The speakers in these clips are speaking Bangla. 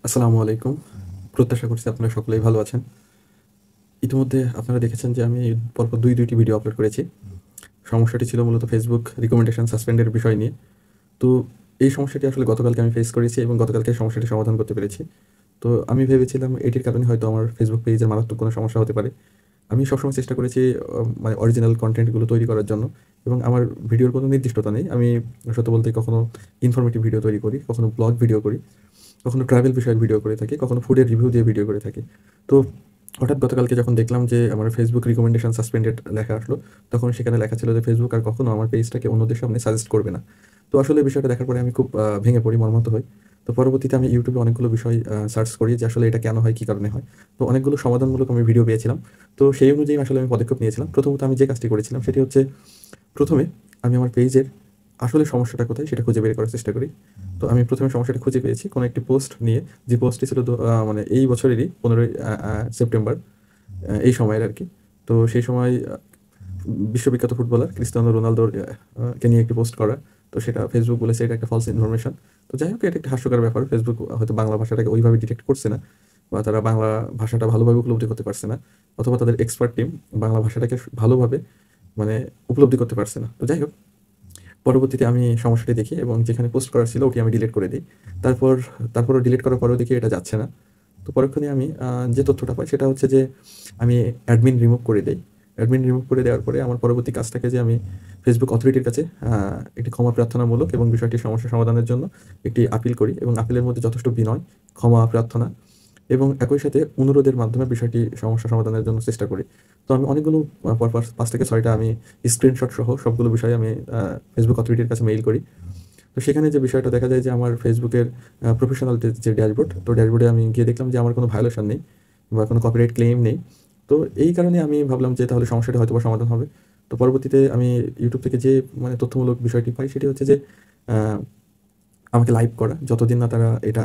আসসালামু আলাইকুম। প্রত্যাশা করছি আপনারা সকলেই ভালো আছেন। ইতিমধ্যে আপনারা দেখেছেন যে আমি পরপর ২টি ভিডিও আপলোড করেছি। সমস্যাটি ছিল মূলত Facebook রিকমেন্ডেশন সাসপেন্ডের বিষয় নিয়ে। তো এই সমস্যাটি আসলে গতকালকে আমি ফেস করেছি এবং গতকালকে সমস্যাটি সমাধান করতে পেরেছি। তো আমি ভেবেছিলাম এটির কারণে হয়তো আমার Facebook পেজের মারাত্মক কোনো সমস্যা হতে পারে। আমি সবসময় চেষ্টা করেছি মানে অরিজিনাল কনটেন্টগুলো তৈরি করার জন্য এবং আমার ভিডিওর কোনো নির্দিষ্টতা নেই। আমি সত্য বলতে কখনো ইনফরমেটিভ ভিডিও তৈরি করি, কখনো ব্লগ ভিডিও করি, কখনো ট্রাভেল বিষয়ক ভিডিও করে থাকি, কখনো ফুডের রিভিউ দিয়ে ভিডিও করে থাকি। তো হঠাৎ গতকালকে যখন দেখলাম যে আমার Facebook রিকমেন্ডেশন সাসপেন্ডেড লেখা আসলো, তখন সেখানে লেখা ছিল যে Facebook আর কখনো আমার পেজটাকে অন্যদের সামনে সাজেস্ট করবে না। তো আসলে বিষয়টা দেখার পরে আমি খুব ভেঙে পড়ি, মর্মাহত হই। তো পরবর্তীতে আমি YouTube এ অনেকগুলো বিষয় সার্চ করি যে আসলে এটা কেন হয়, কি কারণে হয়। তো অনেকগুলো সমাধানমূলক আমি ভিডিও পেয়েছিলাম। তো সেই অনুযায়ী আসলে আমি পদক্ষেপ নিয়েছিলাম। প্রথমত আমি যে কাজটি করেছিলাম সেটি হচ্ছে ১ম এ আমি আমার পেজের আসলে সমস্যাটা কোথায় সেটা খুঁজে বের করার চেষ্টা করি। তো আমি ১ম এ সমস্যাটা খুঁজে পেয়েছি কোনো একটি পোস্ট নিয়ে, যে পোস্টটি ছিল মানে এই বছরেরই ১৫ই সেপ্টেম্বর, এই সময়ের আরকি। তো সেই সময় বিশ্ববিখ্যাত ফুটবলার ক্রিস্টিয়ানো রোনালদোর কে নিয়ে একটি পোস্ট করা। তো সেটা Facebook বলেছে এটা একটা ফলস ইনফরমেশন। তো যাই হোক, এটা একটা হাস্যকর ব্যাপার। Facebook হয়তো বাংলা ভাষাটাকে ওইভাবে ডিটেক্ট করছে না, বা তারা বাংলা ভাষাটা ভালোভাবে উপলব্ধি করতে পারছে না। অথবা তাদের এক্সপার্ট টিম বাংলা ভাষাটাকে ভালোভাবে মানে উপলব্ধি করতে পারছে না। তো যাই হোক, পরবর্তীতে আমি সমস্যাটি দেখি এবং যেখানে পোস্ট করার ছিল ওটি আমি ডিলিট করে দেই। তারপরও ডিলিট করার পরেও দেখি এটা যাচ্ছে না। তো পরক্ষণে আমি যে তথ্যটা পাই সেটা হচ্ছে যে আমি অ্যাডমিন রিমুভ করে দেই। অ্যাডমিন রিমুভ করে দেওয়ার পরে আমার পরবর্তী কাজ থাকে যে আমি Facebook অথরিটির কাছে একটি ক্ষমা প্রার্থনামূলক এবং বিষয়টির সমস্যা সমাধানের জন্য একটি আপিল করি এবং আপিলের মধ্যে যথেষ্ট বিনয়, ক্ষমা প্রার্থনা এবং একই সাথে অনুরোধের মাধ্যমে বিষয়টি সমস্যা সমাধানের জন্য চেষ্টা করি। তো আমি অনেকগুলো পরপর ৫ থেকে ৬ টা আমি স্ক্রিনশট সহ সবগুলো বিষয় আমি Facebook অথরিটির কাছে মেইল করি। তো সেখানে যে বিষয়টা দেখা যায় যে আমার ফেসবুকের প্রফেশনাল যে ড্যাশবোর্ড, তো ড্যাশবোর্ডে আমি গিয়ে দেখলাম যে আমার কোনো ভায়োলেশন নেই বা কোনো কপিরাইট ক্লেইম নেই। তো এই কারণে আমি ভাবলাম যে তাহলে সমস্যাটা হয়তোবা সমাধান হবে। তো পরবর্তীতে আমি YouTube থেকে যে মানে তথ্যমূলক বিষয়টি পাই সেটি হচ্ছে যে আ আমাকে লাইভ করা। যতদিন না তারা এটা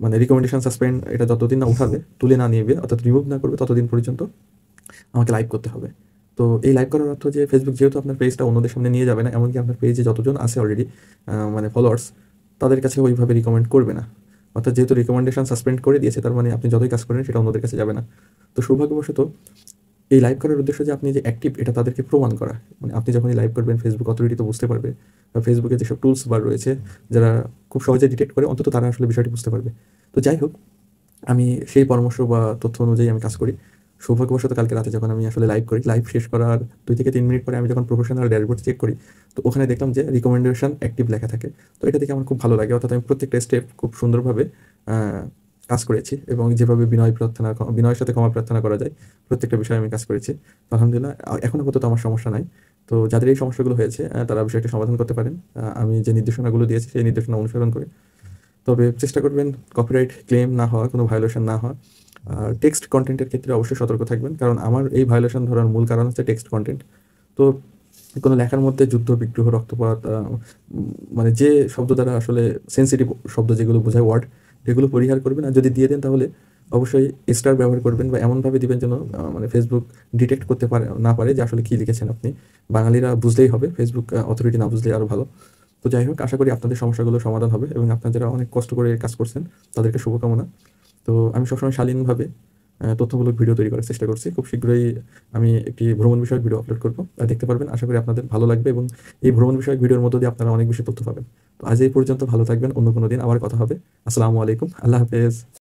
মানে রিকমেন্ডেশন সাসপেন্ড এটা যতদিন না উঠাবে, তুলে না নিবে অর্থাৎ রিমুভ না করবে ততদিন পর্যন্ত আমাকে লাইভ করতে হবে। তো এই লাইভ করার অর্থ যে Facebook যেহেতু আপনার পেজটা অন্যদের সামনে নিয়ে যাবে না, এমনকি আপনার পেজে যতজন আছে অলরেডি মানে ফলোয়ার্স, তাদের কাছে ওইভাবে রিকমেন্ড করবে না। অর্থাৎ যেহেতু রিকমেন্ডেশন সাসপেন্ড করে দিয়েছে, তার মানে আপনি যতই কাজ করেন সেটা অন্যদের কাছে যাবে না। তো সৌভাগ্যবশত এই লাইভ করার উদ্দেশ্য যে আপনি যে অ্যাক্টিভ এটা তাদেরকে প্রমাণ করা। মানে আপনি যখনই লাইভ করবেন Facebook অথরিটি তো বুঝতে পারবে, বা Facebook এ যেসব টুলস বার রয়েছে যারা খুব সহজে ডিটেক্ট করে, অন্তত তারা আসলে বিষয়টি বুঝতে পারবে। তো যাই হোক, আমি সেই পরামর্শ বা তথ্য অনুযায়ী আমি কাজ করি। সৌভাগ্যবশত কালকে রাতে যখন আমি আসলে লাইভ করি, লাইভ শেষ করার ২ থেকে ৩ মিনিট পরে আমি যখন প্রফেশনাল ড্যাশবোর্ড চেক করি, তো ওখানে দেখলাম যে রিকমেন্ডেশন অ্যাক্টিভ লেখা থাকে। তো এটা দেখে আমার খুব ভালো লাগে। অর্থাৎ আমি প্রত্যেকটা স্টেপ খুব সুন্দরভাবে আ কাজ করেছি এবং যেভাবে বিনয়ের সাথে ক্ষমা প্রার্থনা করা যায়, প্রত্যেকটা বিষয়ে আমি কাজ করেছি। তো আলহামদুলিল্লাহ এখন আপাতত আমার সমস্যা নাই। তো যাদের এই সমস্যাগুলো হয়েছে তারা বিষয়টি সমাধান করতে পারেন। আমি যে নির্দেশনাগুলো দিয়েছি সেই নির্দেশনা অনুসরণ করে। তবে চেষ্টা করবেন কপিরাইট ক্লেম না হওয়া, কোনো ভায়োলেশন না হওয়া। আর টেক্সট কনটেন্টের ক্ষেত্রে অবশ্যই সতর্ক থাকবেন। কারণ আমার এই ভায়োলেশন ধরার মূল কারণ হচ্ছে টেক্সট কনটেন্ট। তো কোনো লেখার মধ্যে যুদ্ধ, বিগ্রহ, রক্তপাত মানে যে শব্দ দ্বারা আসলে সেনসিটিভ শব্দ যেগুলো বোঝায় ওয়ার্ড, এগুলো পরিহার করবেন। আর যদি দিয়ে দেন তাহলে অবশ্যই স্টার ব্যবহার করবেন বা এমনভাবে দিবেন যেন মানে Facebook ডিটেক্ট করতে না পারে যে আসলে কি লিখেছেন আপনি। বাঙালিরা বুঝলেই হবে, Facebook অথরিটি না বুঝলেই আরো ভালো। তো যাই হোক, আশা করি আপনাদের সমস্যাগুলো সমাধান হবে এবং আপনারা যারা অনেক কষ্ট করে কাজ করছেন তাদেরকে শুভকামনা। তো আমি সবসময় শালীনভাবে তথ্যমূলক ভিডিও তৈরি করার চেষ্টা করছি। খুব শীঘ্রই আমি একটি ভ্রমণ বিষয়ক ভিডিও আপলোড করব। দেখতে পারবেন। আশা করি আপনাদের ভালো লাগবে এবং এই ভ্রমণ বিষয়ক ভিডিওর মধ্য দিয়ে আপনারা অনেক বেশি তথ্য পাবেন। তো আজ এই পর্যন্ত, ভালো থাকবেন। অন্য কোনো দিন আবার কথা হবে। আসসালামু আলাইকুম। আল্লাহ হাফেজ।